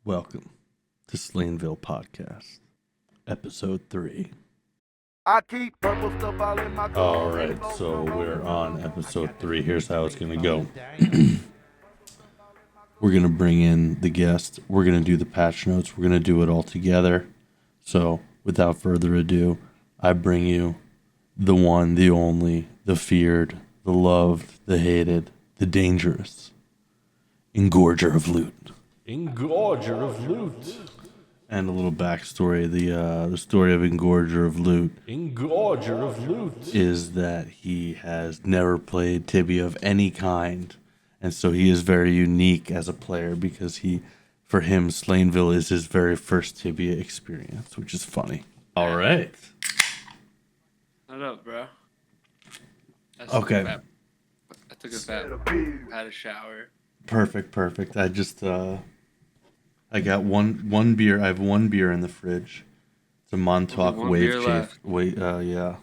Welcome to Slaynville Podcast, Episode 3. I keep purple stuff all in my All right, so we're on Episode 3. Here's how it's going to go. We're going to bring in the guest. We're going to do the patch notes. We're going to do it all together. So, without further ado, I bring you the one, the only, the feared, the loved, the hated, the dangerous engorger of loot. Engorger of loot. And a little backstory. The story of Engorger of Loot Engorger of loot. is that he has never played Tibia of any kind. And so he is very unique as a player because for him, Slaynville is his very first Tibia experience, which is funny. All right. What up, bro? Okay. I took a fat, had a shower. Perfect. I just, I got one beer. I have one beer in the fridge. It's a Montauk One Wave beer Chafe. Yeah.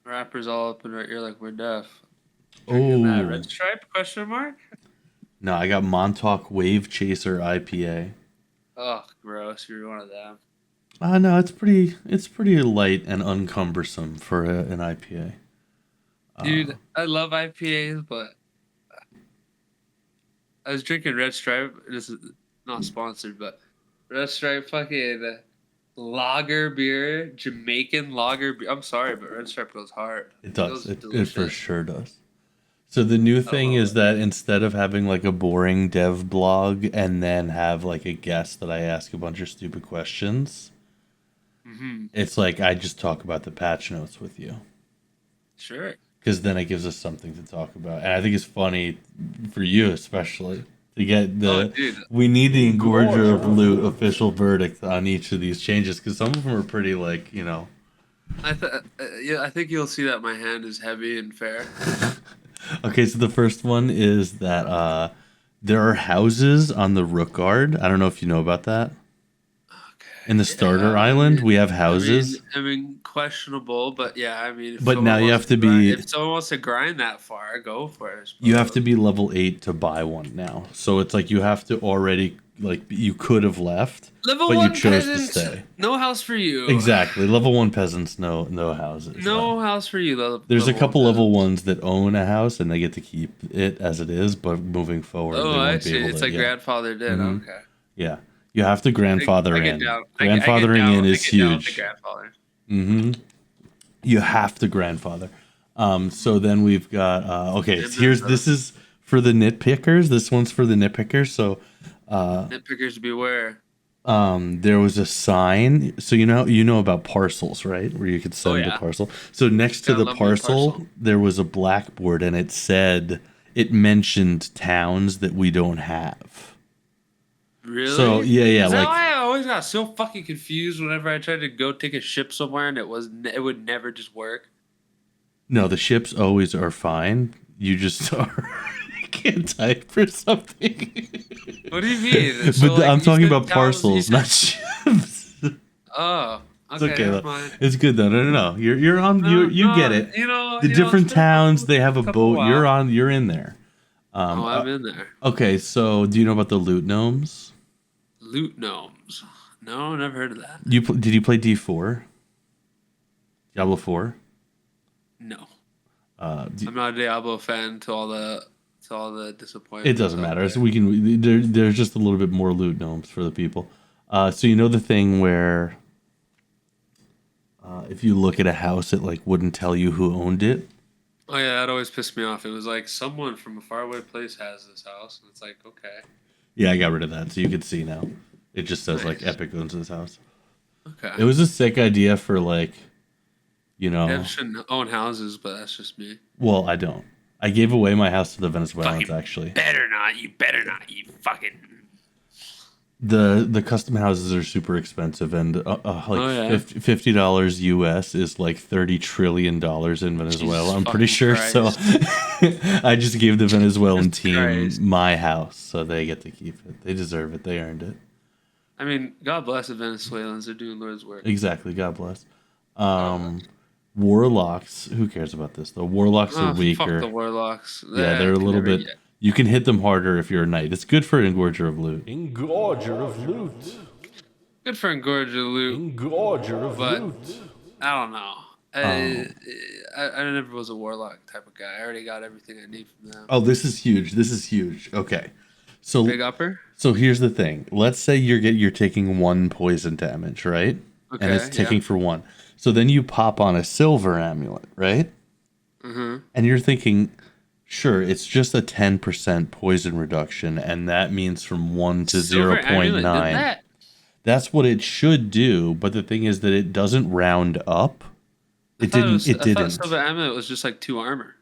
Rappers all up in our ear like we're deaf. Oh. That red stripe? Question mark? No, I got Montauk Wave Chaser IPA. Oh, gross! You're one of them. No, it's pretty light and uncumbersome for an IPA. Dude, I love IPAs, but I was drinking Red Stripe. This is not sponsored, but Red Stripe fucking lager beer, Jamaican lager beer. I'm sorry, but Red Stripe goes hard. It does. It for delicious. sure does. So the new thing is that instead of having like a boring dev blog and then have like a guest that I ask a bunch of stupid questions, it's like I just talk about the patch notes with you. Sure. Because then it gives us something to talk about. And I think it's funny for you especially to get we need the Engorger of Loot official verdict on each of these changes because some of them are pretty like, I think you'll see that my hand is heavy and fair. Okay, so the first one is that there are houses on the Rook Guard. I don't know if you know about that. Okay. In the starter island, we have houses. I mean, questionable, but yeah, I mean. But now you have to be. If someone wants to grind that far, go for it. You have to be level 8 to buy one now. So it's like you have to already, like, you could have left, level but 1 you chose peasants, to stay. No house for you. Exactly. Level 1 peasants, no houses. No house for you. There's a couple level peasants. 1s that own a house and they get to keep it as it is, but moving forward, they Oh, won't I be see. able It's to. like Yeah. grandfather did. Mhm. Okay. Yeah. You have to grandfather I get in. down. Grandfathering in is I get down with huge. the grandfather. You have to grandfather. So then we've got this is for the nitpickers. This one's for the nitpickers. So Nitpickers beware. there was a sign. So you know about parcels, right? Where you could send a parcel. So next to Gotta the love me a parcel, there was a blackboard and it mentioned towns that we don't have. Really? So yeah, Is that like why I always got so fucking confused whenever I tried to go take a ship somewhere and it would never just work? no, the ships always are fine. You just are you can't type for something. What do you mean? But So, like, I'm you talking said about towns- you parcels, said- not ships. Oh, It's okay. okay Never though. mind. It's good though. No. You're on. You get it. The different it's been a towns, they have a couple boat. while. You're in there. I'm in there. Okay, so do you know about the loot gnomes? Loot gnomes. No, never heard of that. Did you play D4? Diablo 4? No, I'm I'm not a Diablo fan to all the disappointment. It doesn't matter. So there's just a little bit more loot gnomes for the people. So you know the thing where if you look at a house, it like wouldn't tell you who owned it. Oh yeah, that always pissed me off. It was like someone from a faraway place has this house, and it's like, okay, Yeah, I got rid of that, so you can see now. It just says like Nice. Epic owns this house. okay. It was a sick idea for like, Dev shouldn't own houses, but that's just me. well, I don't. I gave away my house to the Venezuelans Fucking actually. Better not. You better not. You fucking. The custom houses are super expensive and $50 US is like $30 trillion in Venezuela. Jesus I'm pretty fucking sure. So I just gave the Venezuelan Jesus team Christ. my house, so they get to keep it. They deserve it. They earned it. I mean, God bless the Venezuelans. They're doing Lord's work. Exactly. God bless. Warlocks. Who cares about this though? Warlocks are Fuck weaker. the warlocks. Yeah, they're a little bit. You can hit them harder if you're a knight. It's good for engorger of loot. Engorger of loot. Good for engorger loot, Engorger of but loot. I don't know. I never was a warlock type of guy. I already got everything I need from them. Oh, this is huge. This is huge. Okay. So Big upper? So here's the thing. Let's say you're taking 1 poison damage, right? Okay, And it's ticking for 1. So then you pop on a silver amulet, right? Mm-hmm. And you're thinking, sure, it's just a 10% poison reduction, and that means from 1 to Silver amulet did 0.9. that? That's what it should do, but the thing is that it doesn't round up. I thought Didn't. silver amulet was just like 2 armor.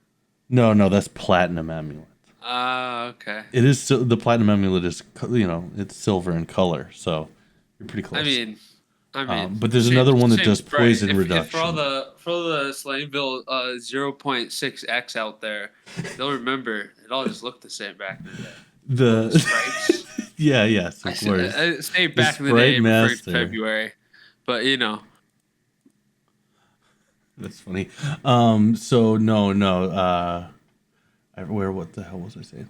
No, that's platinum amulet. Okay. It is the platinum amulet is it's silver in color, so you're pretty close. I mean, but there's another one that does poison If reduction. for all the slaynville 0.6x out there, they'll remember it all just looked the same back in the day. The Stripes. yes, of course. I say back in the Sprite day Master. for February, but That's funny. So no. What the hell was I saying?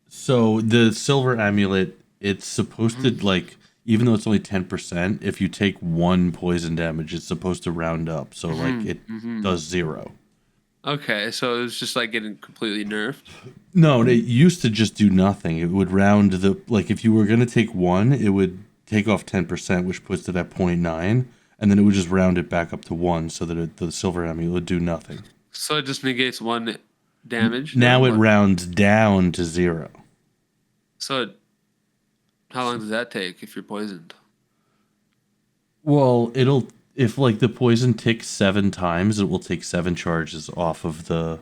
So the silver amulet, it's supposed to like, even though it's only 10%, if you take 1 poison damage, it's supposed to round up. So like it does 0. Okay, so it was just like getting completely nerfed. No, it used to just do nothing. It would round like if you were gonna take 1, it would take off 10%, which puts it at 0.9, and then it would just round it back up to 1, so that the silver amulet would do nothing. So it just negates 1 damage. Now it rounds down to 0. So how long does that take if you're poisoned? Well, if like the poison ticks 7 times, it will take 7 charges off of the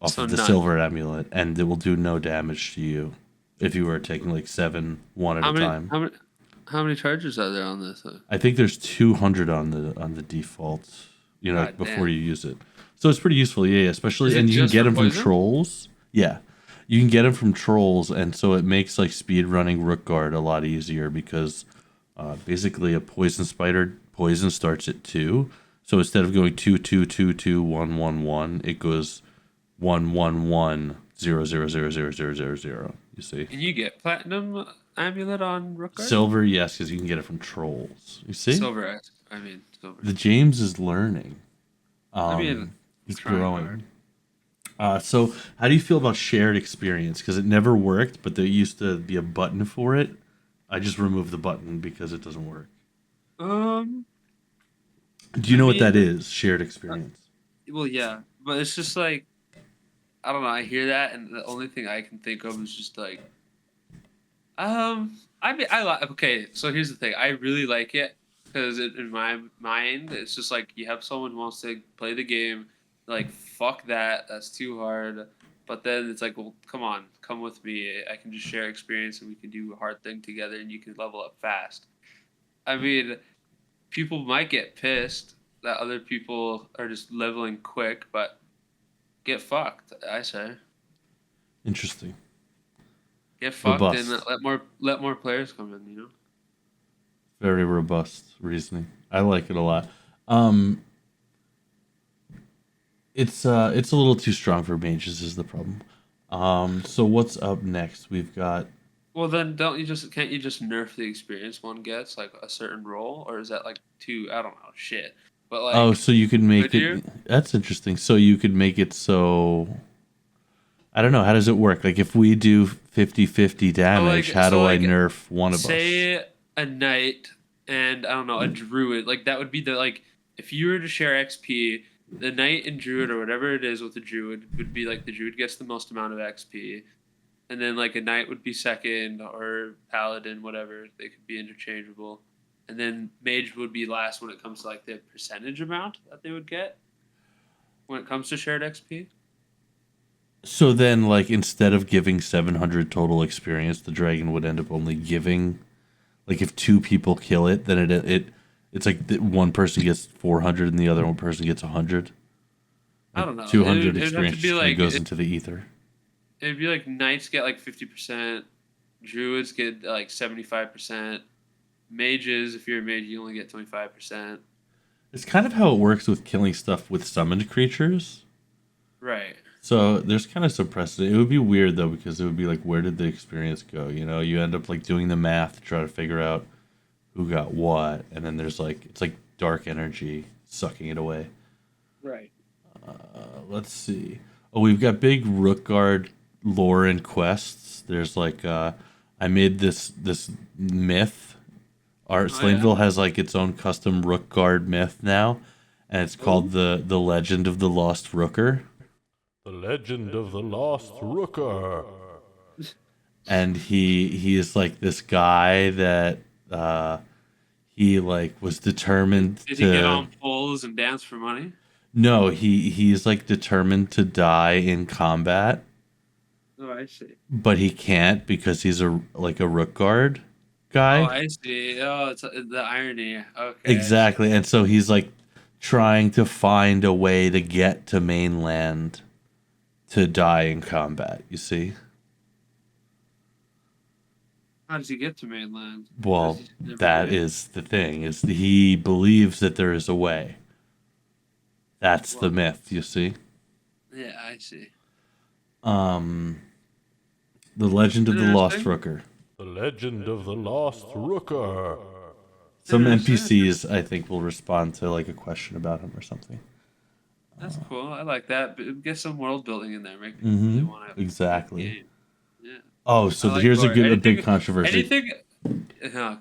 None. silver amulet, and it will do no damage to you if you were taking like 7 one at a time. How many charges are there on this? I think there's 200 on the default, God before damn. you use it. So it's pretty useful, yeah, especially, Is it and you can just get for them from poison? trolls. Yeah, you can get them from trolls, and so it makes like speed running Rook Guard a lot easier because basically a poison spider poison starts at 2. So instead of going 2 2 2 2 1 1 1, it goes 1 1 1 0 0 0 0 0 0 0. You see? Can you get platinum amulet on Rook Guard? Silver, yes, because you can get it from trolls. You see? Silver. Silver. The James is learning. He's trying growing. So how do you feel about shared experience? Because it never worked, but there used to be a button for it. I just removed the button because it doesn't work. Do you know what that is? Shared experience. Well, yeah, but it's just like I don't know. I hear that, and the only thing I can think of is just like, I like. Okay, so here's the thing. I really like it because in my mind, it's just like you have someone who wants to play the game. Like, fuck that. That's too hard. But then it's like, well, come on, come with me. I can just share experience, and we can do a hard thing together, and you can level up fast. I mean, people might get pissed that other people are just leveling quick, but get fucked, I say. Interesting. Get fucked Robust. and let more players come in, Very robust reasoning. I like it a lot. It's a little too strong for mages is the problem. So what's up next? We've got. Well, then can't you just nerf the experience one gets, like a certain role? Or is that like too, I don't know, shit. But like, Oh, so you could make could it. you? That's interesting. So you could make it so. I don't know. How does it work? Like if we do 50-50 damage, how do I nerf one of us? Say a knight and I don't know, a druid. Like that would be if you were to share XP, the knight and druid or whatever it is with the druid would be like the druid gets the most amount of XP. And then like a knight would be second or paladin, whatever. They could be interchangeable. And then mage would be last when it comes to like the percentage amount that they would get when it comes to shared XP. So then, like, instead of giving 700 total experience, the dragon would end up only giving, like, if 2 people kill it, then it's like one person gets 400 and the other one person gets 100. I don't know. 200 It'd have to experience be just kinda like goes into the ether. It'd be like knights get like 50%, druids get like 75%, mages, if you're a mage, you only get 25%. It's kind of how it works with killing stuff with summoned creatures. Right. So there's kind of some precedent. It would be weird though because it would be like, where did the experience go? You know, you end up like doing the math to try to figure out who got what, and then there's like it's like dark energy sucking it away. Right. Let's see. Oh, we've got big Rookguard lore and quests. There's like I made this myth. Our Oh, yeah. Slaynville has like its own custom Rookguard myth now, and it's called the Legend of the Lost Rooker. The Legend of the Lost Rooker. And he is like this guy that he like was determined Did to he get on poles and dance for money? no he's like determined to die in combat, Oh, I see. but he can't because he's a like a rook guard Oh, guy. I see. Oh, it's the irony. Okay. Exactly. And so he's like trying to find a way to get to mainland to die in combat, you see. How does he get to mainland? Well, Does he never that do it? is the thing, is he believes that there is a way. That's the Well, myth, you see. yeah, I see. Um, the Legend of the Lost Interesting. Rooker. The Legend of the Lost Rooker. Some Interesting. NPCs, I think, will respond to like a question about him or something. That's cool. I like that. Get some world building in there. Make people really Mm-hmm. want to Exactly. game. Yeah. Oh, I so like here's lore. a big controversy. Anything.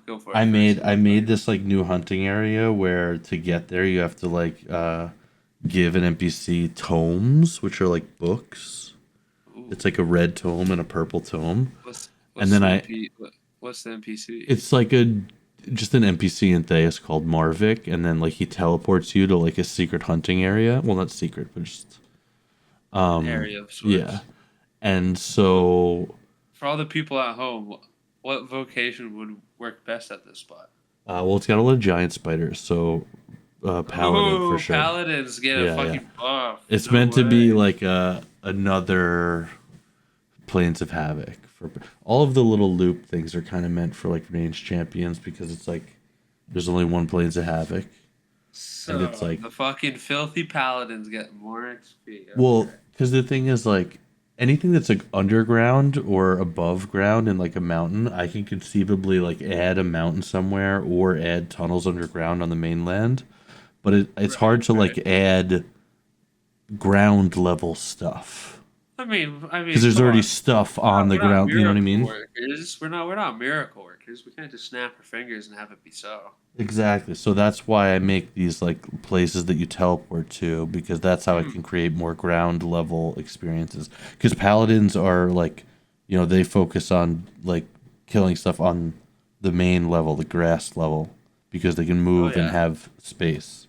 Go for it I first. made this like new hunting area where to get there you have to like give an NPC tomes, which are like books. Ooh, It's like a red tome and a purple tome. what's And what's then the I NP, what's the NPC? it's like a just an NPC in Theus called Marvik, and then like he teleports you to like a secret hunting area. Well, not secret, but just An area of yeah. sorts. And so For all the people at home, what vocation would work best at this spot? well, it's got a lot of giant spiders, so paladin for Oh, sure. paladins get a Yeah, yeah. fucking buff. It's No meant to be way. like another Planes of Havoc. For all of the little loop things are kind of meant for like ranged champions because it's like there's only one Planes of Havoc, and it's So like the fucking filthy paladins get more XP. well, Okay. because the thing is like anything that's like underground or above ground in like a mountain, I can conceivably like add a mountain somewhere or add tunnels underground on the mainland, but it's Right, hard to right. like add ground level stuff I because mean, there's come already on. stuff on the We're not ground. You know what I miracle mean? workers. We're not miracle workers. We can't just snap our fingers and have it be so. Exactly. So that's why I make these like places that you teleport to because that's how I Hmm. can create more ground level experiences. Because paladins are like, you know, they focus on like killing stuff on the main level, the grass level, because they can Oh move and yeah. have space.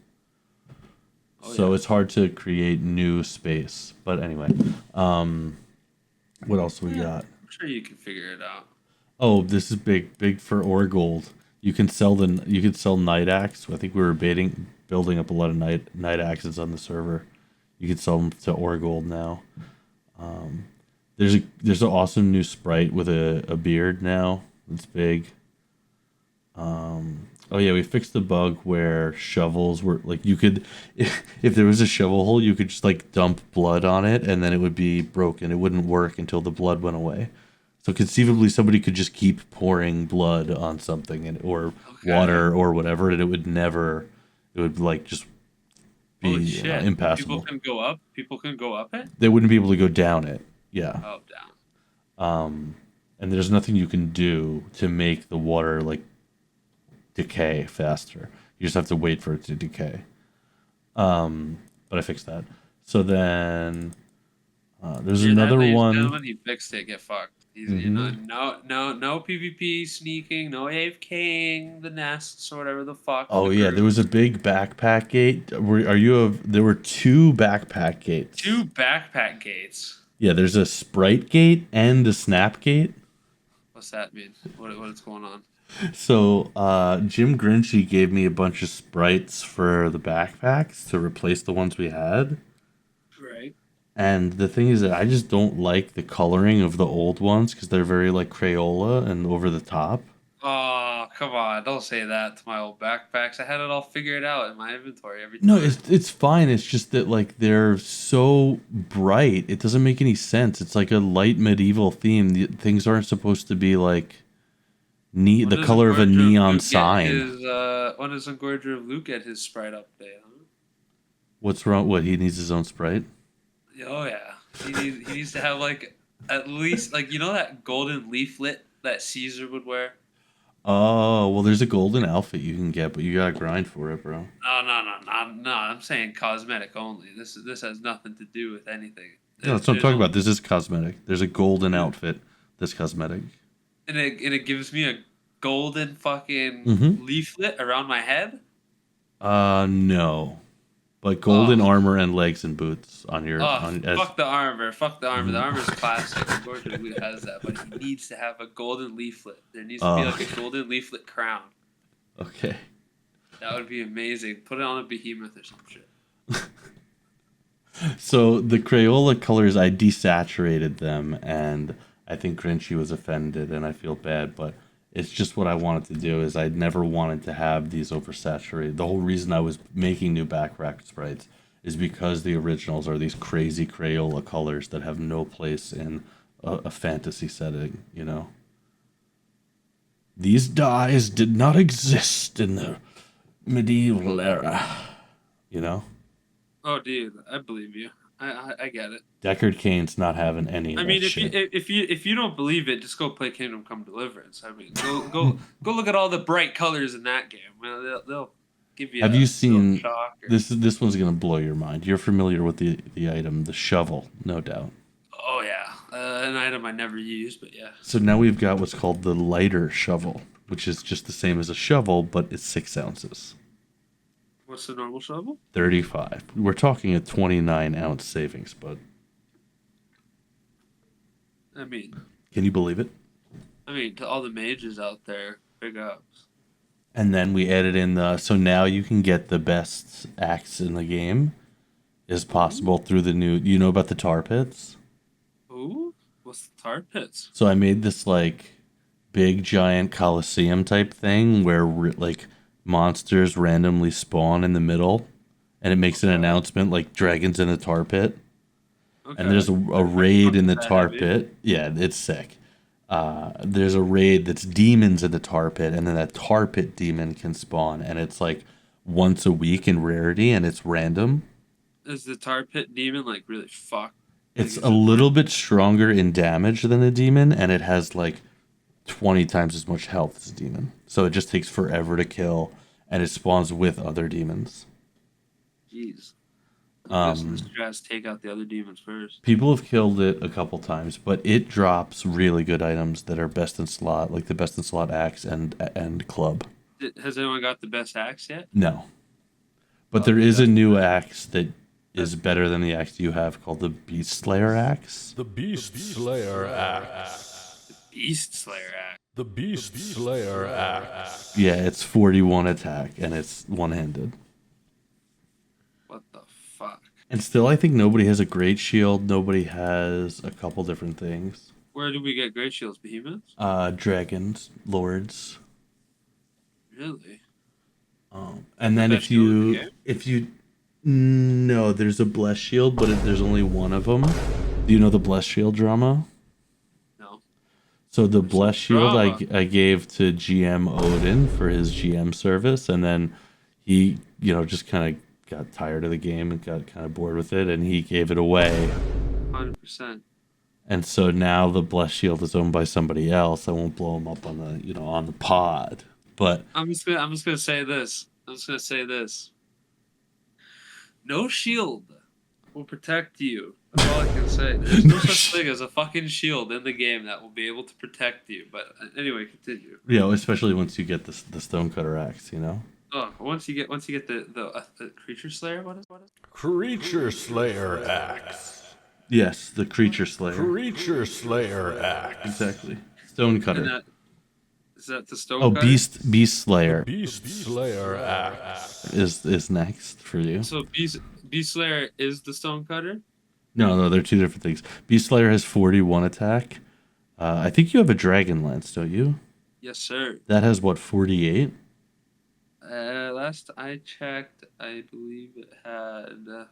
Oh So yeah. it's hard to create new space. But anyway, what else we Yeah. got? I'm sure you can figure it out. Oh, this is big for ore gold. You can sell night axe. I think we were building up a lot of night axes on the server. You can sell them to ore gold now. There's an awesome new sprite with a beard now. It's big. Oh yeah, we fixed the bug where shovels were like you could if there was a shovel hole, you could just like dump blood on it and then it would be broken. It wouldn't work until the blood went away. So conceivably somebody could just keep pouring blood on something and or Okay. water or whatever and it would like just Holy be shit. People impassable. can go up. People can go up it. They wouldn't be able to go down it. Yeah. Oh, down. And there's nothing you can do to make the water like decay faster. You just have to wait for it to decay. But I fixed that. So then there's Hear that, another ladies and one. gentlemen? He fixed it. Get fucked. He's Hmm. no PvP sneaking, no AFKing the nests or whatever the fuck in Oh the yeah, there group. was a big backpack gate. Are you a? There were two backpack gates. Two backpack gates. Yeah, there's a sprite gate and a snap gate. What's that mean? What is going on? So Jim Grinchy gave me a bunch of sprites for the backpacks to replace the ones we had. Right. And the thing is that I just don't like the coloring of the old ones because they're very like Crayola and over the top. Oh, come on. Don't say that to my old backpacks. I had it all figured out in my inventory every No, time. it's fine. It's just that like they're so bright, it doesn't make any sense. It's like a light medieval theme. Things aren't supposed to be like When the does color of a Engorger of neon Luke get sign. his when does Engorger of Luke get his sprite update, huh? What's wrong? What, he needs his own Sprite? Oh yeah. He needs to have like at least like you know that golden leaflet that Caesar would wear? Oh, well, there's a golden outfit you can get, but you gotta grind for it, bro. No. I'm saying cosmetic only. This has nothing to do with anything. No, that's what I'm There's talking only about. This is cosmetic. There's a golden outfit that's cosmetic. and it gives me a golden fucking Mm-hmm. leaflet around my head. No. But golden Oh, armor and legs and boots on your oh, on as fuck the armor. Fuck the armor. The Mhm. armor's classic. Engorger of Luke has that, but he needs to have a golden leaflet. There needs to be Oh, like a golden leaflet crown. okay. That would be amazing. Put it on a behemoth or some shit. So the Crayola colors, I desaturated them, and I think Grinchy was offended, and I feel bad, but it's just what I wanted to do. Is I never wanted to have these oversaturated. The whole reason I was making new backpack sprites is because the originals are these crazy Crayola colors that have no place in a fantasy setting. You know, these dyes did not exist in the medieval era. You know. Oh, dude, I believe you. I get it. Deckard Cain's not having any of I that mean, shit. if you don't believe it, just go play Kingdom Come Deliverance. I mean, go look at all the bright colors in that game. Well, they'll give you Have a you little seen shock. this one's gonna blow your mind. You're familiar with the item, the shovel, no doubt. Oh yeah, an item I never used, but yeah. So now we've got what's called the lighter shovel, which is just the same as a shovel, but it's 6 ounces. What's the normal shovel? 35. We're talking a 29-ounce savings, but I mean, can you believe it? to all the mages out there, big ups. And then we added in so now you can get the best axe in the game is possible through the new, you know about the tar pits? Ooh, what's the tar pits? So I made this like big giant coliseum type thing where like monsters randomly spawn in the middle, and it makes an announcement like dragons in a tar pit. Okay. And there's a raid in the That tar heavy. pit. Yeah, it's sick. There's a raid that's demons in the tar pit, and then that tar pit demon can spawn, and it's like once a week in rarity, and it's random. Is the tar pit demon like really fucked? It's Like, a is it little bit stronger in damage than a demon, and it has like 20 times as much health as a demon. So it just takes forever to kill, and it spawns with other demons. Jeez. I'm guessing this Um, tries to take out the other demons first. People have killed it a couple times, but it drops really good items that are best in slot, like the best in slot axe and club. Has anyone got the best axe yet? No, but Oh, there is a that's new good. axe that is better than the axe you have called the Beast Slayer axe. The Beast Slayer Axe. Beast Slayer axe. The Beast Slayer Axe. Yeah, it's 41 attack and it's one-handed. What the fuck? And still, I think nobody has a great shield. Nobody has a couple different things. Where do we get great shields? Behemoths? Dragons, lords. Really? And then best shield in the game? if you no, there's a blessed shield, but there's only one of them. Do you know the blessed shield drama? No. So the blessed shield drama. I gave to GM Odin for his GM service, and then he just kind of got tired of the game and got kind of bored with it, and he gave it away. 100%. And so now the blessed shield is owned by somebody else. I won't blow him up on the pod, but I'm just gonna say this. I'm just gonna say this. No shield will protect you. That's all I can say. There's no such thing as a fucking shield in the game that will be able to protect you. But anyway, continue. especially once you get the stonecutter axe, Oh, once you get the creature slayer, what is? Creature Slayer Axe. Yes, the creature slayer. Creature Slayer Axe. Exactly. And Stonecutter. that is that the stone? Oh, cutter? beast slayer Beast Slayer Axe. is next for you. So beast slayer is the stone cutter. No, they're two different things. Beast slayer has 41 attack. I think you have a dragon lance, don't you? Yes, sir. That has what, 48? Last I checked, I believe it had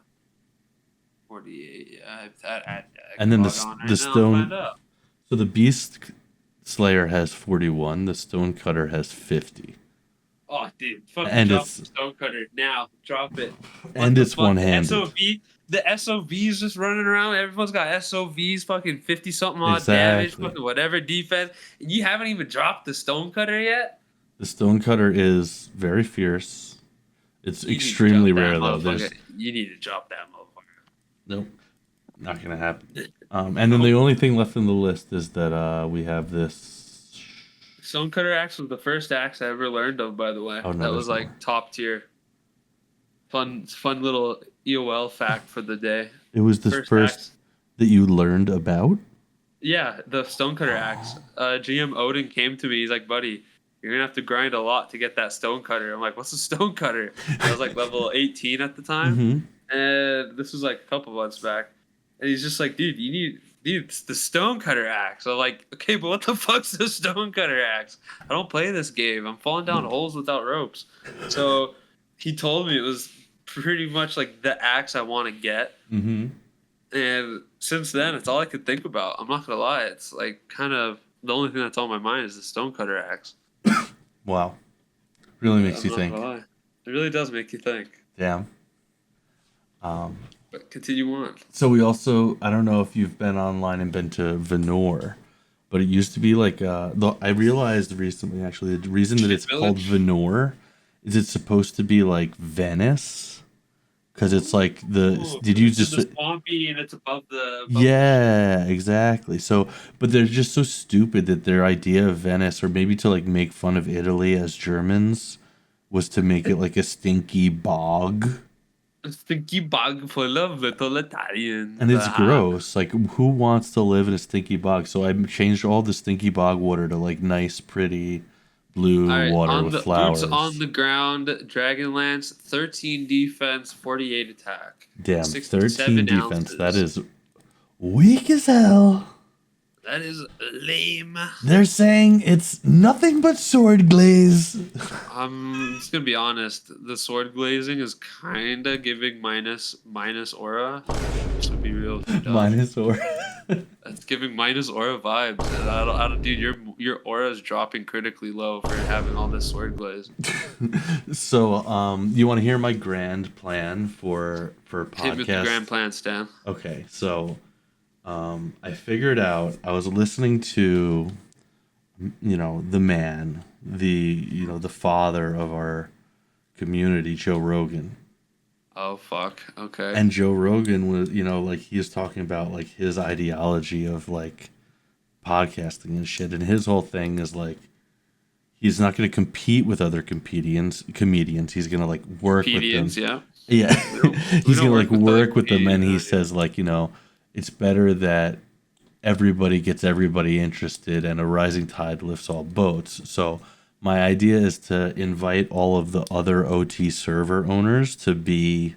48. Yeah, I And can then log on the right now and find stone. out. So the Beast Slayer has 41. The Stonecutter has 50, Oh, dude, fucking and drop it's the Stonecutter now. Drop it. What and the it's fuck? one handed. The SOVs just running around. Everyone's got SOVs, fucking 50 something odd damage, Exactly. fucking whatever defense. And you haven't even dropped the Stonecutter yet? The Stonecutter is very fierce. It's You need to extremely drop that rare though. motherfucker. There's You need to drop that motherfucker. nope, not gonna happen. And then the only thing left in the list is that we have this. Stonecutter axe was the first axe I ever learned of, by the way. Oh no, That there's was like more. top tier. Fun little EOL fact for the day. It was the First first axe. that you learned about. Yeah, the Stonecutter axe. GM Odin came to me. He's like, buddy, you're gonna have to grind a lot to get that Stonecutter. I'm like, what's a Stonecutter? I was like level 18 at the time, Mm-hmm. and this was like a couple months back. And he's just like, dude, it's the Stonecutter axe. I'm like, okay, but what the fuck's the Stonecutter axe? I don't play this game. I'm falling down holes without ropes. So he told me it was pretty much like the axe I want to get. Mm-hmm. And since then, it's all I could think about. I'm not gonna lie. It's like kind of the only thing that's on my mind is the Stonecutter axe. Wow, really makes I'm you not think. gonna lie. It really does make you think. Damn. But continue on. So we also, I don't know if you've been online and been to Venor, but it used to be like, I realized recently actually the reason that Shit it's called Village? Venor is it's supposed to be like Venice, because it's like Ooh, did you it's in just, the swampy and it's above the yeah, exactly. So, but they're just so stupid that their idea of Venice, or maybe to like make fun of Italy as Germans, was to make it like a stinky bog. stinky bog full of little Italians. And it's gross. Like, who wants to live in a stinky bog? So I changed all the stinky bog water to like nice, pretty All blue right, water on with the boots on flowers. the ground, Dragonlance, 13 defense, 48 attack, Damn, 13 67 defense. That ounces. is weak as hell. That is lame. They're saying it's nothing but sword glaze. I'm just gonna be honest. The sword glazing is kind of giving minus aura. Just to be real, with you, dog. Minus or. That's giving minus aura vibes. And I don't, dude. Your aura is dropping critically low for having all this sword glaze. So, you want to hear my grand plan for Hit me with the podcast? grand plan, Stan. Okay, so I figured out. I was listening to, the man, the father of our community, Joe Rogan. Oh fuck. Okay. And Joe Rogan was, like he was talking about like his ideology of like podcasting and shit, and his whole thing is like he's not going to compete with other comedians. He's going to like work with them. Comedians, yeah. Yeah, We he's don't gonna like with other work with them, and he comedians, yeah. says like it's better that everybody gets everybody interested, and a rising tide lifts all boats. So my idea is to invite all of the other OT server owners to be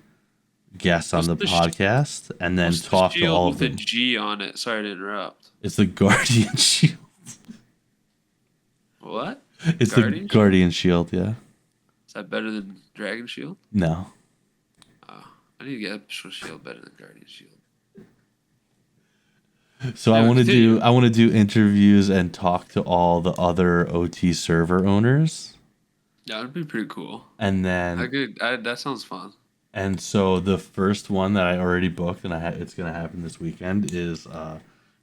guests on What's the the podcast, and then What's the talk to shield all of with a them. G on it? Sorry to interrupt. It's the Guardian Shield. What? It's Guardian the Guardian Shield. Yeah. Is that better than Dragon Shield? No. Oh, I need to get Episode Shield better than Guardian Shield. So Yeah, continue. I want to do interviews and talk to all the other OT server owners, That would be pretty cool. and then That sounds fun. and so the first one that I already booked, and it's gonna happen this weekend, is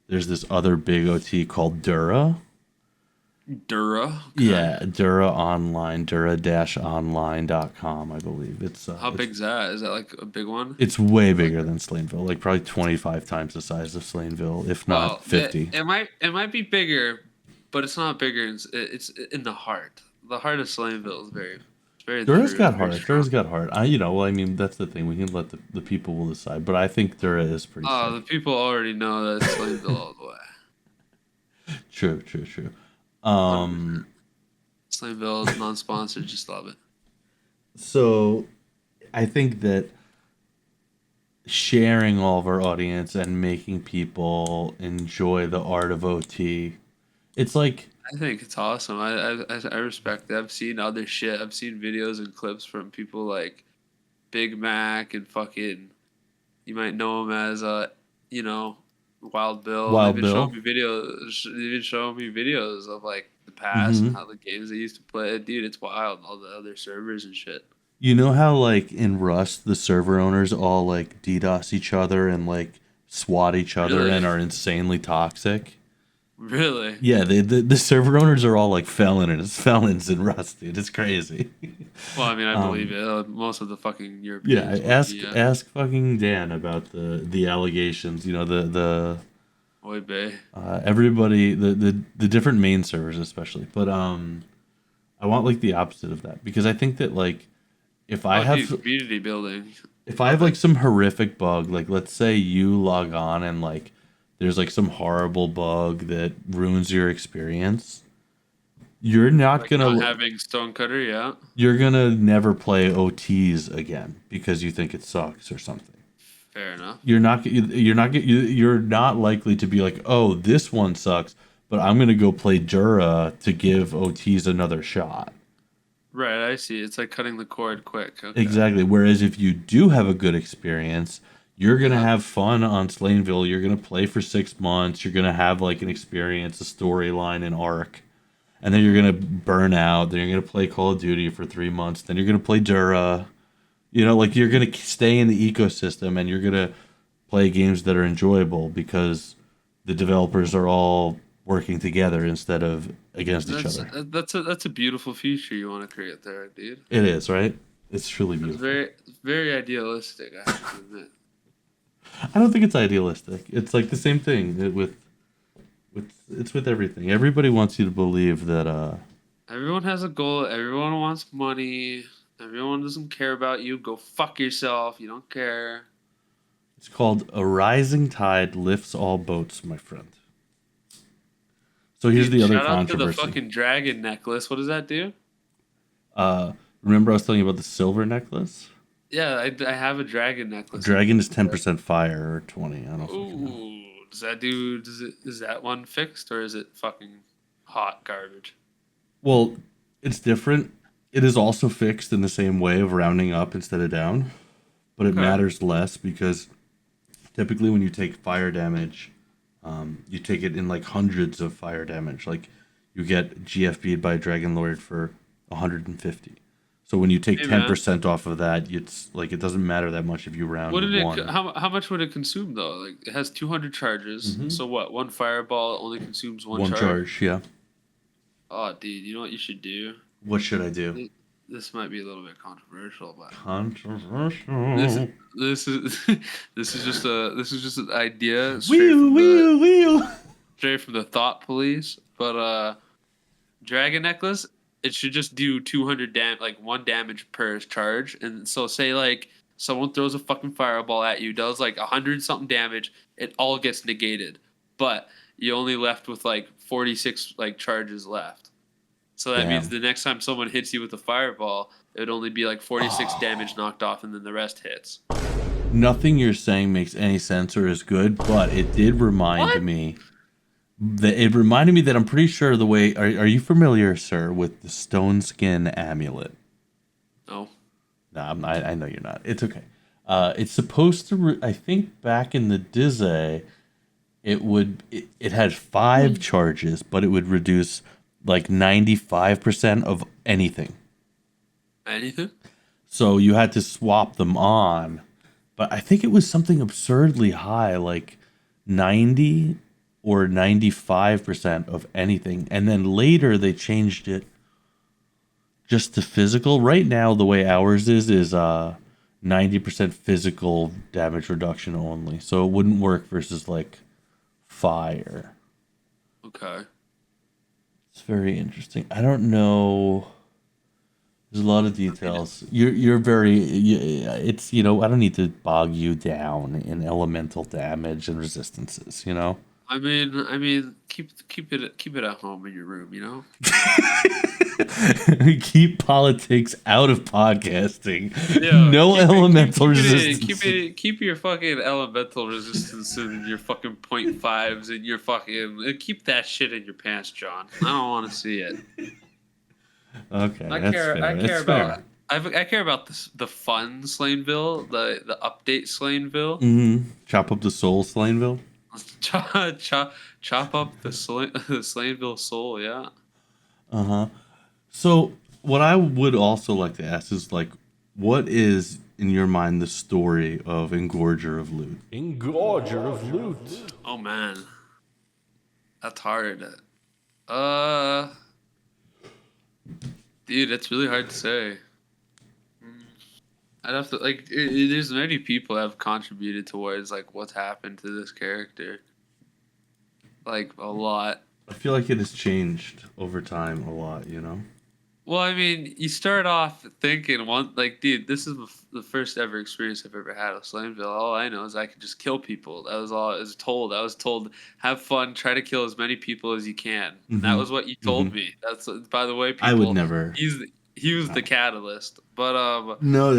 there's this other big OT called Dura. Dura. Yeah, Dura Online, dura-online.com, I believe. How big's that? Is that like a big one? It's way bigger than Slaynville, like probably 25 times the size of Slaynville, if not 50. It might be bigger, but it's not bigger. It's in the heart. The heart of Slaynville is very. Dura's true, got very heart. strong. Dura's got heart. Well, I mean, that's the thing. We can let the people will decide, but I think Dura is pretty Oh, the sick. people already know that it's Slaynville all the way. True. Slaynville is non-sponsored. Just love it. So I think that sharing all of our audience and making people enjoy the art of OT It's like, I think it's awesome. I respect it. I've seen other shit. I've seen videos and clips from people like Big Mac and fucking. You might know him as you know, Wild Bill. They've Wild been showing Bill. me videos. They've been showing me videos of like the past and Hmm. how the games they used to play. Dude, it's wild. All the other servers and shit. You know how like in Rust the server owners all like DDoS each other and like SWAT each other and Really, are insanely toxic? really. Yeah, the server owners are all like felons in Rust, dude. It's crazy. Well, I mean, I believe um, it. Most of the fucking yeah, Europeans would ask be. ask fucking Dan about the allegations. You know the Oy Bay. everybody the different main servers especially, but I want like the opposite of that because I think that like if I Oh, dude, have community building. if I have like some horrific bug, like let's say you log on and like there's like some horrible bug that ruins your experience, you're not Like not gonna having Stonecutter, yeah. you're gonna never play OTs again because you think it sucks or something. Fair enough. You're not likely to be like, oh, this one sucks, but I'm gonna go play Dura to give OTs another shot. Right, I see. It's like cutting the cord quick. Okay. Exactly. Whereas if you do have a good experience, you're gonna Yeah. have fun on Slaynville. You're gonna play for 6 months. You're gonna have like an experience, a storyline, an arc, and then you're gonna burn out. Then you're gonna play Call of Duty for 3 months. Then you're gonna play Dura. You know, like you're gonna stay in the ecosystem, and you're gonna play games that are enjoyable because the developers are all working together instead of against each other. That's a beautiful future you want to create there, dude. It is, right? It's truly It's beautiful. very idealistic, I have to admit. I don't think it's idealistic. It's like the same thing with it's with everything. Everybody wants you to believe that Everyone has a goal. Everyone wants money. Everyone doesn't care about you. Go fuck yourself. You don't care. it's called a rising tide lifts all boats, my friend. So here's Dude, the other shout out to the controversy. fucking dragon necklace. What does that do? Uh Remember I was telling you about the silver necklace? Yeah, I have a dragon necklace. Dragon is 10% fire or 20. I don't fucking know. Ooh, does that do? Is that one fixed or is it fucking hot garbage? Well, it's different. It is also fixed in the same way of rounding up instead of down, but it Okay. matters less because typically when you take fire damage, you take it in like hundreds of fire damage. Like you get GFB'd by Dragon Lord for 150. So when you take Hey man, 10% off of that, it's like it doesn't matter that much if you round what did it? one. How much would it consume though? Like it has 200 charges. Hmm. So what? One fireball only consumes one One charge. charge, yeah. Oh, dude, you know what you should do? What should I do? Th- This might be a little bit controversial, but this Controversial. this is this is just an idea Wheel, wheel, wheel. straight from the thought police. But dragon necklace, it should just do 200 like one damage per charge. And so say like someone throws a fucking fireball at you, does like 100 something damage, it all gets negated, but you only left with like 46 like charges left. So that means Damn. the next time someone hits you with a fireball, it would only be like 46 damage knocked off, and then the rest hits. Nothing you're saying makes any sense or is good, but it did remind What? me that I'm pretty sure the way are you familiar, sir, with the stone skin amulet? No. No, I know you're not. It's okay. It's supposed to. I think back in the Dizzy, it had 5 charges, but it would reduce like 95% of anything. Anything? So you had to swap them on, but I think it was something absurdly high, like 90 or 95% of anything. And then later they changed it just to physical. Right now, the way ours is 90% physical damage reduction only. So it wouldn't work versus like fire. Okay. It's very interesting. I don't know. There's a lot of details. You're very. It's I don't need to bog you down in elemental damage and resistances. keep it at home in your room. You know. Keep politics out of podcasting. Yeah, No elemental resistance. keep your fucking elemental resistance and your fucking .5s and your fucking keep that shit in your pants, John. I don't want to see it. Okay, I that's care. fair. I That's care fair. about. I care about the fun Slaynville, the update Slaynville. Chop up the soul, Slaynville. Chop up the the Slaynville soul. Yeah. So, what I would also like to ask is like, what is in your mind the story of Engorger of Loot? Engorger of loot. Oh man, that's hard. Uh, dude, that's really hard to say. I'd have to there's many people that have contributed towards like what's happened to this character. Like a lot. I feel like it has changed over time a lot. Well, I mean, you start off thinking dude, this is the first ever experience I've ever had with Slaynville. All I know is I could just kill people. That was all I was told. I was told, have fun, try to kill as many people as you can. And that was what you told me. That's by the way, people. I would never. He was the catalyst, but No.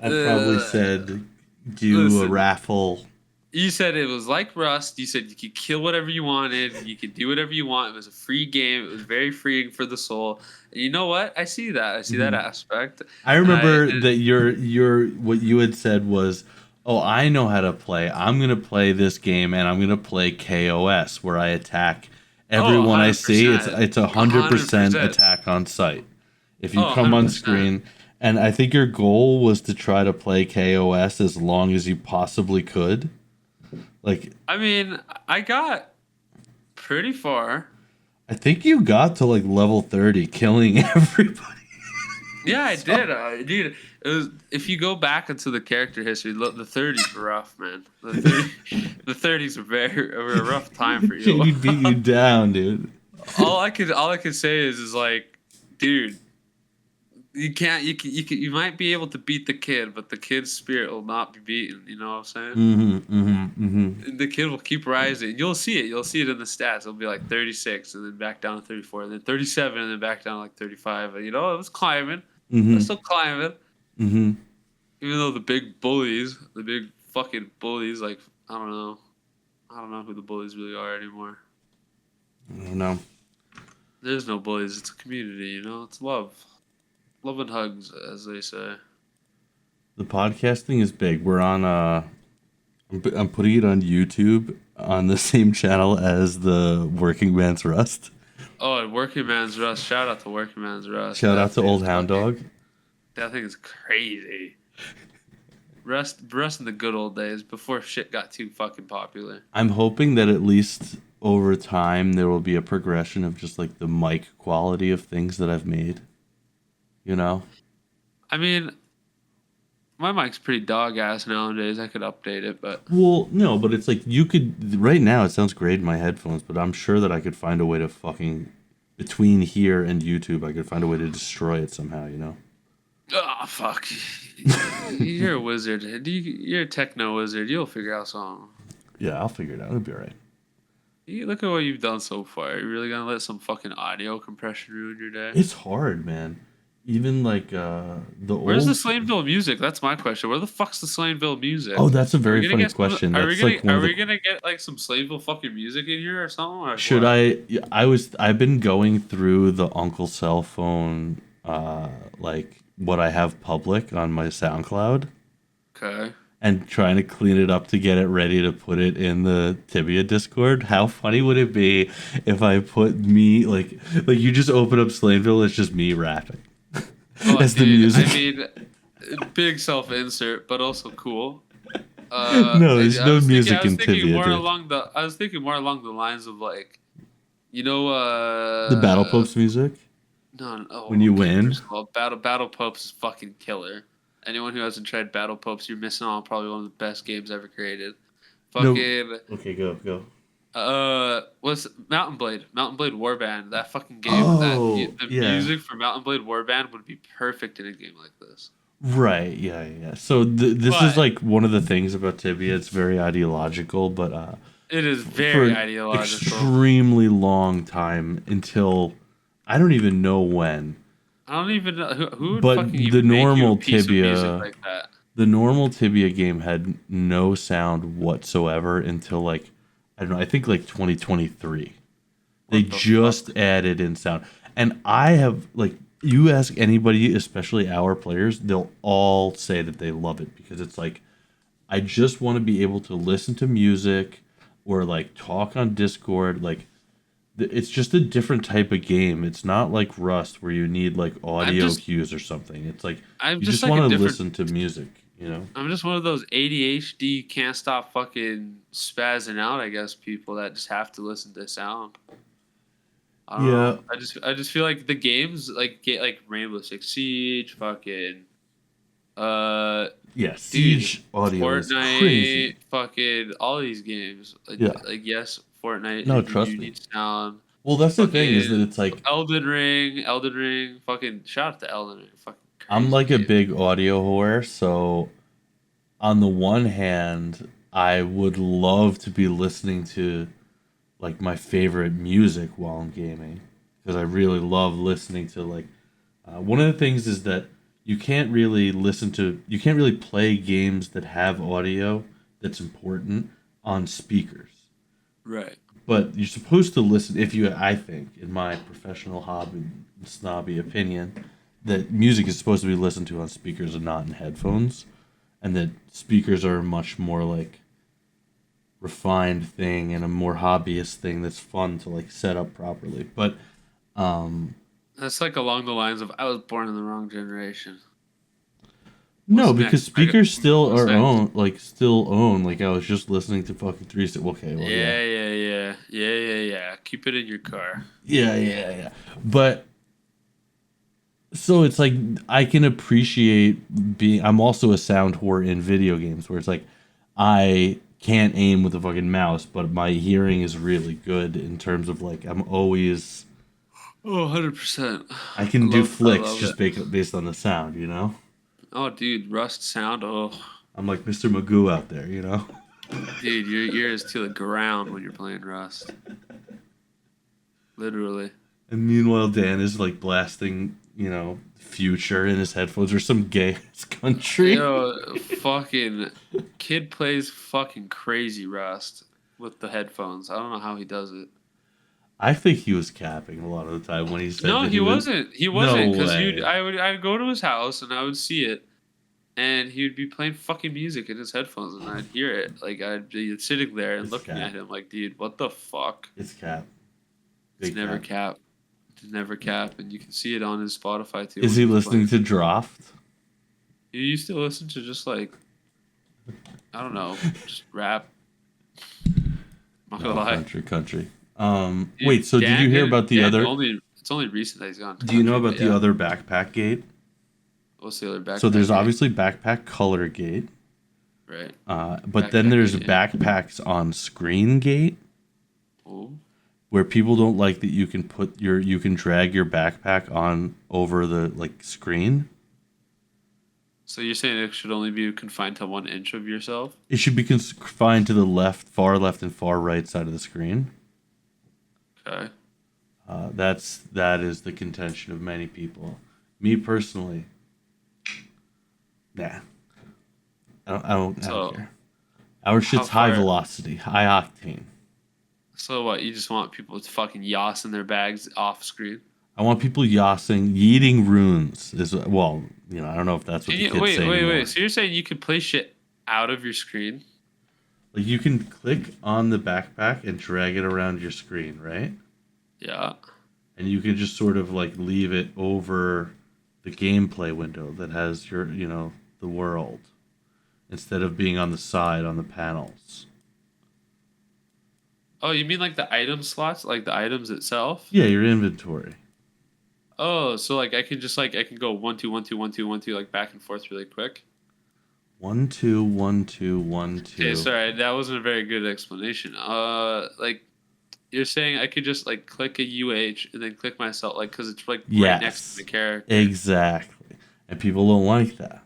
I probably said do a raffle. You said it was like Rust. You said you could kill whatever you wanted. You could do whatever you want. It was a free game. It was very freeing for the soul. And you know what? I see that. I see that aspect. I remember that your what you had said was, "Oh, I know how to play. I'm gonna play this game, and I'm gonna play KOS, where I attack everyone I see. It's 100% attack on sight. If you come on screen." And I think your goal was to try to play KOS as long as you possibly could. Like, I mean, I got pretty far. I think you got to like level 30, killing everybody. Yeah, I did, dude. It was if you go back into the character history, the 30s were rough, man. The 30s were a rough time for you. He beat you down, dude. All I could say is like, dude, you might be able to beat the kid, but the kid's spirit will not be beaten. You know what I'm saying? The kid will keep rising. You'll see it. You'll see it in the stats. It'll be like 36, and then back down to 34, and then 37, and then back down to like 35. And, it was climbing. It's still climbing. Even though the big fucking bullies, like I don't know who the bullies really are anymore. I don't know. There's no bullies. It's a community. It's love. Love and hugs, as they say. The podcasting is big. We're on I'm putting it on YouTube on the same channel as the Working Man's Rust. Oh, and Working Man's Rust. Shout out to Working Man's Rust. Shout out to Old Hound Dog. That thing is crazy. Rust in the good old days before shit got too fucking popular. I'm hoping that at least over time there will be a progression of just like the mic quality of things that I've made. I mean, my mic's pretty dog ass nowadays. I could update it, but well, no, but it's like you could right now. It sounds great in my headphones, but I'm sure that I could find a way to fucking between here and YouTube, I could find a way to destroy it somehow. Oh fuck! You're a wizard. You're a techno wizard. You'll figure out something. Yeah, I'll figure it out. It'll be alright. Look at what you've done so far. You're really gonna let some fucking audio compression ruin your day? It's hard, man. Even like Where's the Slaynville music? That's my question. Where the fuck's the Slaynville music? Oh, that's a very funny question. Are we gonna get like some Slaynville fucking music in here or something? Or should what? I've been going through the Uncle Cell Phone, like what I have public on my SoundCloud. Okay. And trying to clean it up to get it ready to put it in the Tibia Discord. How funny would it be if I put me like you just open up Slaynville, it's just me rapping. As the music. I mean, big self-insert, but also cool. No, there's no music in Tibia. I was thinking more along the lines of like, the Battle Popes music. No, when you win. Battle Popes is fucking killer. Anyone who hasn't tried Battle Popes, you're missing on probably one of the best games ever created. Fucking. No. Okay, go. What's Mountain Blade Warband? That fucking game. Music for Mountain Blade Warband would be perfect in a game like this. Right. Yeah. So this is like one of the things about Tibia. It's very ideological, but It is for very an ideological. extremely long time until I don't even know when. I don't even know who would But fucking the even make you a normal piece of music Tibia, like that. the normal Tibia game had no sound whatsoever until like I don't know, I think like 2023. They What the just fuck? added in sound. And I have like you ask anybody, especially our players, they'll all say that they love it because it's like I just want to be able to listen to music or like talk on Discord. Like it's just a different type of game. It's not like Rust where you need like I'm audio just cues or something. It's like I'm you just just like a want to different listen to music, you know? I'm just one of those ADHD can't stop fucking spazzing out, I guess, people that just have to listen to sound. I don't know. Yeah. I just feel like the games like get like Rainbow Six Siege, fucking Yeah, dude, Siege audio is crazy. Fortnite, fucking all these games. Yeah. Like yes, Fortnite, No, you do trust me. need sound. Well, that's the thing is that Fucking it's like Elden Ring, fucking shout out to Elden Ring, fucking I'm crazy like a game. big audio whore, so on the one hand, I would love to be listening to like my favorite music while I'm gaming because I really love listening to like one of the things is that you can't really play games that have audio that's important on speakers. Right. But you're supposed to listen if you I think in my professional hobby snobby opinion that music is supposed to be listened to on speakers and not in headphones and that speakers are much more like refined thing and a more hobbyist thing that's fun to like set up properly. But That's like along the lines of I was born in the wrong generation. no, What's because next? speakers still What's are next? own like still own like I was just listening to fucking three. Okay, well yeah, Yeah. Keep it in your car. yeah. But so it's like I can appreciate being. I'm also a sound whore in video games where it's like I can't aim with a fucking mouse, but my hearing is really good in terms of like I'm always Oh, 100%. I can do I flicks love it. just based on the sound, you know. Oh, dude, Rust sound. Oh, I'm like Mr. Magoo out there, you know. dude, your ears to the ground when you're playing Rust. Literally. And meanwhile, Dan is like blasting, you know, Future in his headphones or some gay ass country. Yo, fucking kid plays fucking crazy Rust with the headphones. I don't know how he does it. I think he was capping a lot of the time when he said No, that he he was. wasn't. He No wasn't because way. I'd go to his house and I would see it, and he would be playing fucking music in his headphones, and I'd hear it. Like I'd be sitting there and It's looking at cap. him like, dude, what the fuck? It's cap. It's Big never cap. cap. It's never cap, and you can see it on his Spotify too. Is When he he's listening playing. to Draft? You used to listen to just like I don't know, just rap. Not gonna No, lie. country. Dude, Wait. So did you hear about the Dan other? only it's only recent that he's gone to Do you know country, about but the yeah. other backpack gate? What's the other So backpack there's game? obviously backpack color gate, Right. but then Backpack there's game, yeah. backpacks on screen gate Oh. where people don't like that you can drag your backpack on over the like screen. So you're saying it should only be confined to 1 inch of yourself? It should be confined to the far left and far right side of the screen. Okay. That is the contention of many people. Me personally, nah. I don't So care. Our how shit's high far? velocity, high octane. So what? You just want people to fucking yoss in their bags off screen? I want people yossing, yeeting runes. Is well, you know, I don't know if that's what Can the you, kids say anymore. wait. So you're saying you could play shit out of your screen? Like you can click on the backpack and drag it around your screen, right? Yeah. And you can just sort of like leave it over the gameplay window that has your, you know, the world instead of being on the side on the panels. Oh, you mean like the item slots, like the items itself? Yeah, your inventory. Oh, so like I can go 1 2 1 2 1 2 1 2 like back and forth really quick. 1 2 1 2 1 Okay, 2. sorry, that wasn't a very good explanation. Like you're saying I could just like click a UH and then click myself like because it's like right next to Yes. the character. Exactly. And people don't like that.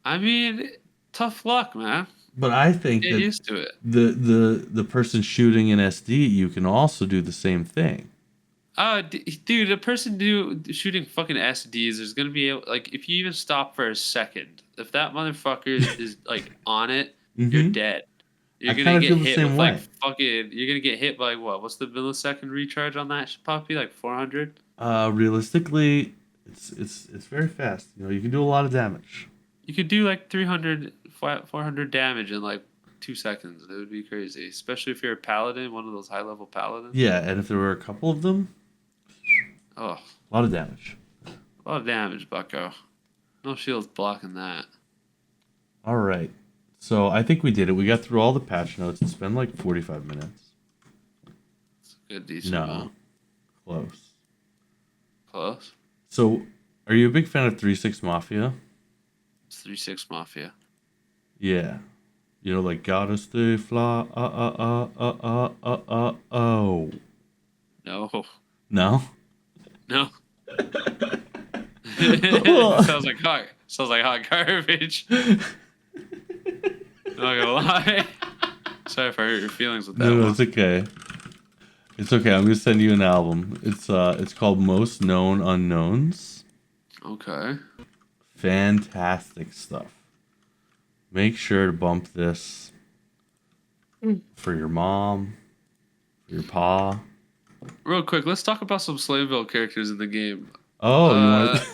I mean, tough luck, man. But I think Get that used to it. the person shooting an SD, you can also do the same thing. Dude, a person shooting fucking SDs is gonna be able, like, if you even stop for a second, if that motherfucker is like on it, you're Hmm. dead. I You're kind gonna of get feel the hit same with like way. fucking. You're gonna get hit by what? What's the millisecond recharge on that puppy? Like 400. Realistically, it's very fast. You know, you can do a lot of damage. You could do like 300, 400 damage in like 2 seconds. It would be crazy, especially if you're a paladin, one of those high level paladins. Yeah, and if there were a couple of them, Oh, a lot of damage. a lot of damage, Bucko. No shields blocking that. All right. So I think we did it. We got through all the patch notes. It's been like 45 minutes. It's a good, decent No, amount. close. Close. So, are you a big fan of 3-6 Mafia? It's 3-6 Mafia. Yeah. You know, like gotta stay fly. Oh. No. No. No. Sounds like hot garbage. Not gonna lie. Sorry if I hurt your feelings with that No, one. it's okay. It's okay. I'm gonna send you an album. It's called Most Known Unknowns. Okay. Fantastic stuff. Make sure to bump this for your mom, for your pa. Real quick, let's talk about some slaynville characters in the game. Oh, you want to?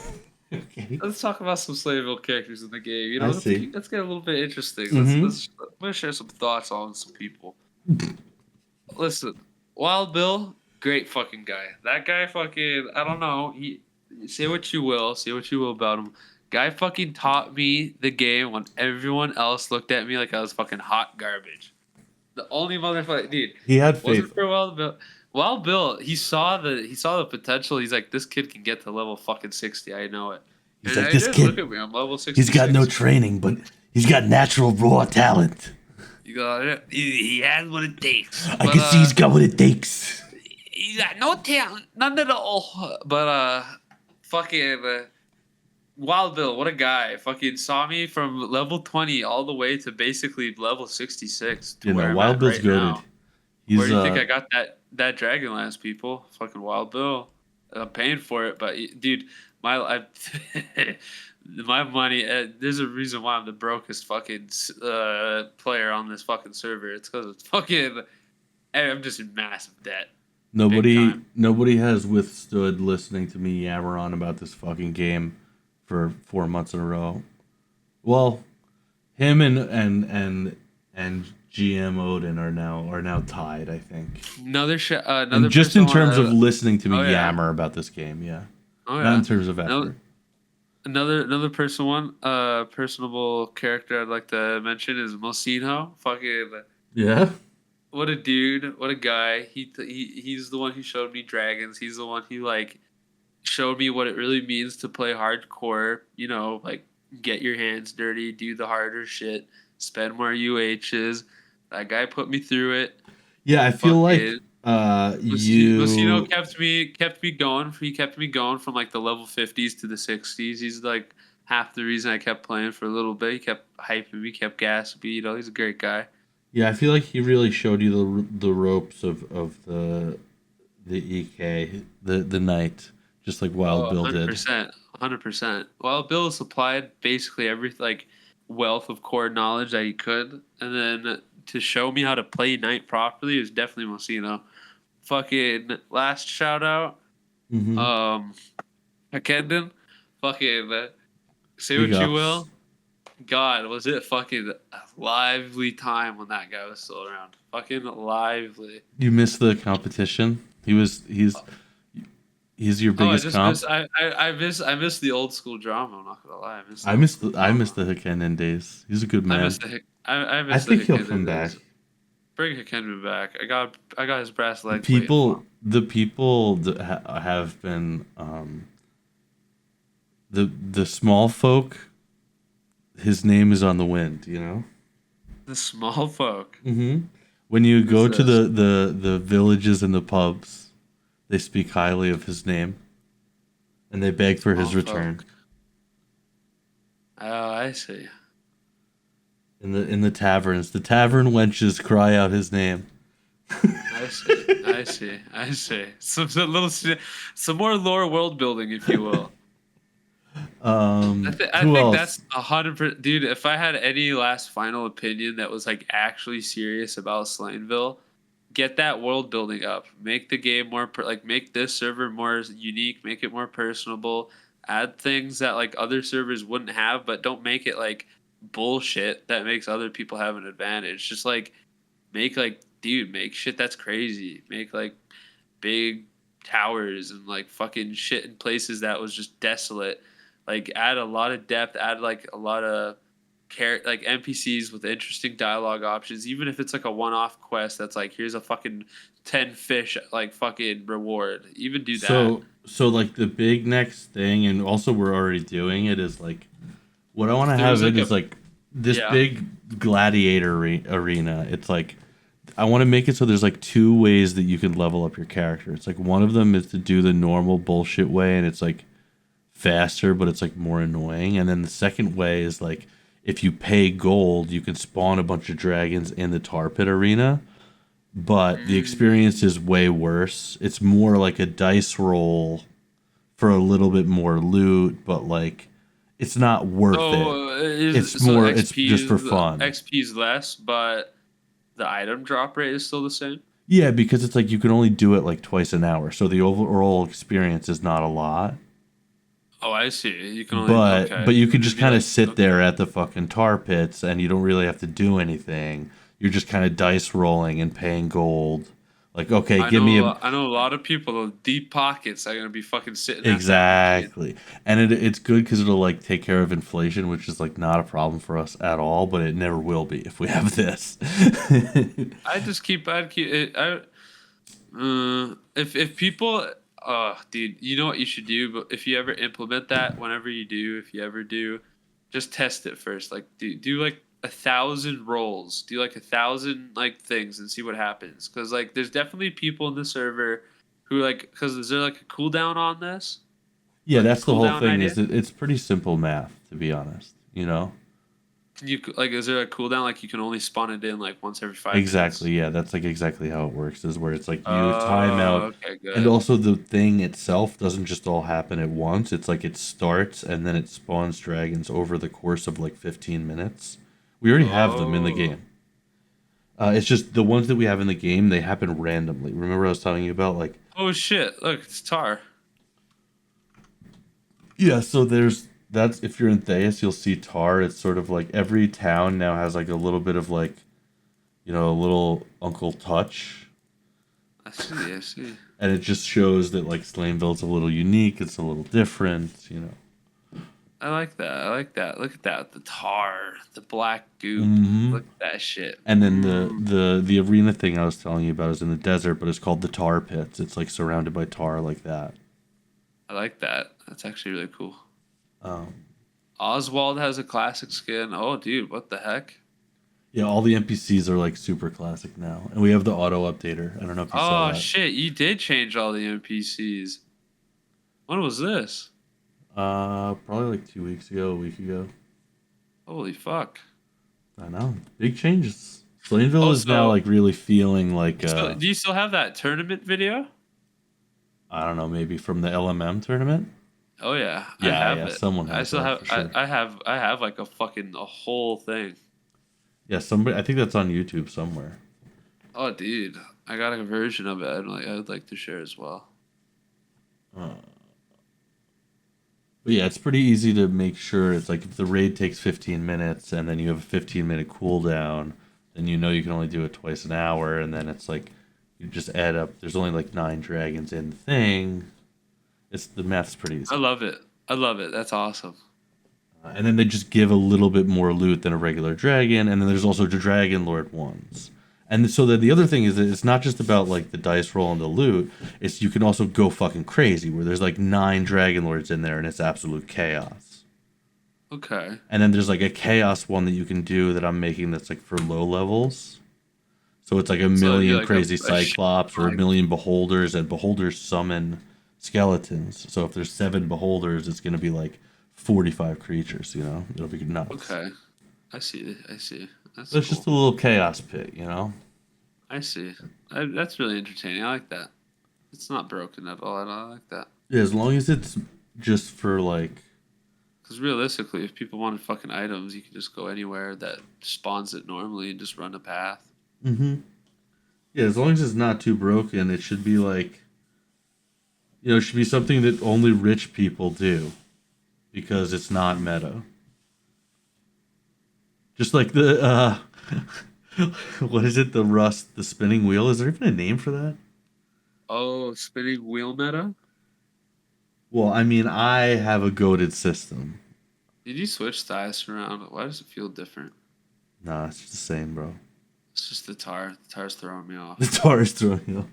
Okay. Let's talk about some slaynville characters in the game. You know, I let's, see. let's get a little bit interesting. Mhm. I'm gonna share some thoughts on some people. Listen, Wild Bill, great fucking guy. That guy fucking, I don't know. Say what you will about him. Guy fucking taught me the game when everyone else looked at me like I was fucking hot garbage. The only motherfucker, dude. He had Wasn't faith. for Wild Bill. Wild Bill, he saw the potential. He's like, this kid can get to level fucking 60. I know it. He's And like, I this did. kid, Look at me. I'm level 60. he's got no training, but he's got natural raw talent. You got it. He has what it takes. I can see he's got what it takes. He got no talent, none at all. But fucking Wild Bill, what a guy! Fucking saw me from level 20 all the way to basically level 66. To You where know, I'm Wild at Bill's right goated. now. He's Where do you think I got that Dragonlance, people? Fucking Wild Bill. I'm paying for it, but dude, my money. There's a reason why I'm the brokest fucking player on this fucking server. It's because it's fucking. I'm just in massive debt. nobody has withstood listening to me yammer on about this fucking game for 4 months in a row. Well, him and GM Odin are now tied, I think. Another And just in terms of listening to me oh, yeah. yammer about this game, yeah. Oh, yeah. Not in terms of effort. Another personable character I'd like to mention is Mosino. Fucking Yeah. what a dude, what a guy. He's the one who showed me dragons. He's the one who like showed me what it really means to play hardcore. You know, like get your hands dirty, do the harder shit, spend more UHs. That guy put me through it. Yeah, I feel like Fucking you Lucino kept me going. He kept me going from like the level 50s to the 60s. He's like half the reason I kept playing for a little bit. He kept hyping me, kept gassing me. You know, he's a great guy. Yeah, I feel like he really showed you the ropes of the EK, the knight, just like Wild Bill did. 100%. Wild Bill supplied basically every like wealth of core knowledge that he could, and then to show me how to play knight properly is definitely Mosino. Fucking last shout out, Mm-hmm. Akendon. Fucking say Big what you ups. will. God, was it fucking a lively time when that guy was still around? Fucking lively. You missed the competition. He's your biggest comp. I miss the old school drama. I'm not gonna lie. I miss the Hikenden days. He's a good man. I I think he'll come back. Bring Hikenden back. I got his brass leg. The people that have been the small folk. His name is on the wind, you know. The small folk. Mm-hmm. When you go to the villages and the pubs, they speak highly of his name, and they beg for his Small return. folk. Oh, I see. In the taverns, the tavern wenches cry out his name. I see. I see. I see. Some more lore world building, if you will. I Who think else? that's 100%, dude. If I had any last final opinion that was like actually serious about Slaynville, get that world building up. Make the game more make this server more unique. Make it more personable. Add things that like other servers wouldn't have, but don't make it like bullshit that makes other people have an advantage. Just like make like dude, make shit that's crazy. Make like big towers and like fucking shit in places that was just desolate. Like add a lot of depth, add like a lot of like NPCs with interesting dialogue options, even if it's like a one-off quest that's like here's a fucking 10 fish like fucking reward. Even do that. So like the big next thing, and also we're already doing it, is like what I want If to there have was it like is a like this yeah. big gladiator arena. It's like I want to make it so there's like two ways that you can level up your character. It's like one of them is to do the normal bullshit way, and it's like faster, but it's like more annoying. And then the second way is like if you pay gold, you can spawn a bunch of dragons in the tar pit arena, but the experience is way worse. It's more like a dice roll for a little bit more loot, but like it's not worth it. It's So more it's XP just for is fun. XP is less, but the item drop rate is still the same. Yeah, because it's like you can only do it like twice an hour, so the overall experience is not a lot. Oh, I see. You can only But okay. you could It'd just be kind of like sit there okay. at the fucking tar pits and you don't really have to do anything. You're just kind of dice rolling and paying gold. Like, okay, give me a I know a lot of people with deep pockets are gonna be fucking sitting at that machine. exactly. And it's good because it'll like take care of inflation, which is like not a problem for us at all, but it never will be if we have this. I'd keep it. If people, dude, you know what you should do. But if you ever implement that, whenever you do, if you ever do, just test it first. Like do like 1,000 rolls, do like 1,000 like things, and see what happens. Because like there's definitely people in the server who like because is there like a cooldown on this? Yeah, Like a that's the whole cooldown thing is idea? that it's pretty simple math, to be honest, you know? Can you like is there a cooldown like you can only spawn it in like once every 5 minutes? Exactly. Yeah, that's like exactly how it works. Is where it's like you time out, Okay, and good. also the thing itself doesn't just all happen at once. It's like it starts and then it spawns dragons over the course of like 15 minutes. We already have them in the Oh. game. It's just the ones that we have in the game, they happen randomly. Remember I was telling you about like Oh shit! Look, it's Tar. yeah. So there's that's if you're in Theus, you'll see Tar. It's sort of like every town now has like a little bit of like a little Uncle Touch. I see. I see. And it just shows that like Slaynville's a little unique. It's a little different. I like that. I like that. Look at that. The tar, the black goop. Hmm. Look at that shit. And then the, Mm, the the arena thing I was telling you about is in the desert, but it's called the Tar Pits. It's like surrounded by tar like that. I like that. That's actually really cool. Um, Oswald has a classic skin. Oh, dude, what the heck? yeah, all the NPCs are like super classic now, and we have the auto updater. I don't know if you saw Oh that. shit! You did change all the NPCs. When was this? Probably like 2 weeks ago, a week ago. Holy fuck! I know, big changes. Slaynville Oh, is now so like really feeling like do you still have that tournament video? I don't know, maybe from the LMM tournament. Oh yeah, I Yeah, have yeah, it. someone I has still that have. for sure. I have like a whole thing. Yeah, somebody. I think that's on YouTube somewhere. Oh, dude, I got a version of it. I'd like to share as well. Uh, but yeah, it's pretty easy to make sure. It's like if the raid takes 15 minutes and then you have a 15-minute cooldown, then you know you can only do it twice an hour, and then it's like you just add up. There's only like 9 dragons in the thing. It's the math's pretty I easy. love it. I love it. That's awesome. And then they just give a little bit more loot than a regular dragon, and then there's also the dragon lord ones. And so the other thing is that it's not just about like the dice roll and the loot. It's you can also go fucking crazy where there's like 9 dragon lords in there and it's absolute chaos. Okay. And then there's like a chaos one that you can do that I'm making that's like for low levels. So it's like a So it'd be million like crazy a sh- cyclops or a like million beholders, and beholders summon skeletons. So if there's 7 beholders, it's gonna be like 45 creatures. It'll be nuts. okay. I see. I see. That's So it's cool. just a little chaos pit, you know? I see. That's really entertaining. I like that. It's not broken at all. I like that. Yeah, as long as it's just for like, Because realistically, if people wanted fucking items, you can just go anywhere that spawns it normally and just run a path. mm-hmm. Yeah, as long as it's not too broken, it should be like, it should be something that only rich people do because it's not meta. Just like the, what is it? The spinning wheel? Is there even a name for that? Oh, spinning wheel meta? Well, I mean, I have a goated system. Did you switch styles around? Why does it feel different? Nah, it's just the same, bro. It's just the tar. The tar's throwing me The off. tar is throwing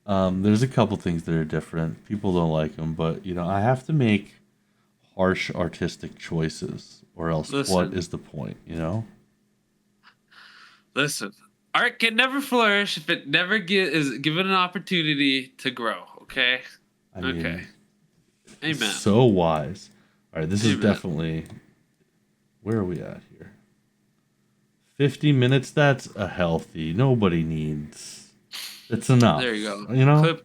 off. There's a couple things that are different. People don't like them, but I have to make harsh artistic choices, or else what Listen. is the point? Listen, art can never flourish if it never is given an opportunity to grow. Okay. I mean, Okay. Amen. so wise. All right, this is Amen. definitely. Where are we at here? 50 minutes. That's a healthy. Nobody needs. It's enough. There you go. You know.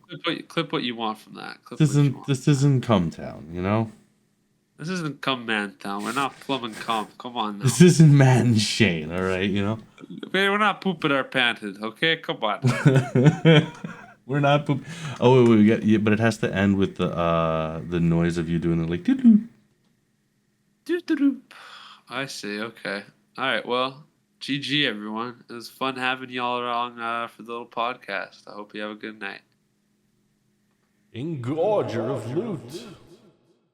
Clip what you want from that. Clip This what you isn't. want. This isn't Cum Town. You know. This isn't Cum Man Town. We're not plumbing cum. Come on now. This isn't Matt and Shane. All right. We're not pooping our panties. Okay, come on. We're not poop. Oh wait, we got. Yeah, but it has to end with the noise of you doing it like. Doo-doo. Doo-doo-doo. I see. Okay. All right. Well, GG everyone. It was fun having y'all along for the little podcast. I hope you have a good night. Engorger of loot.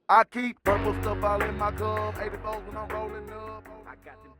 I keep purple stuff all in my glove. 84 when I'm rolling up. I got them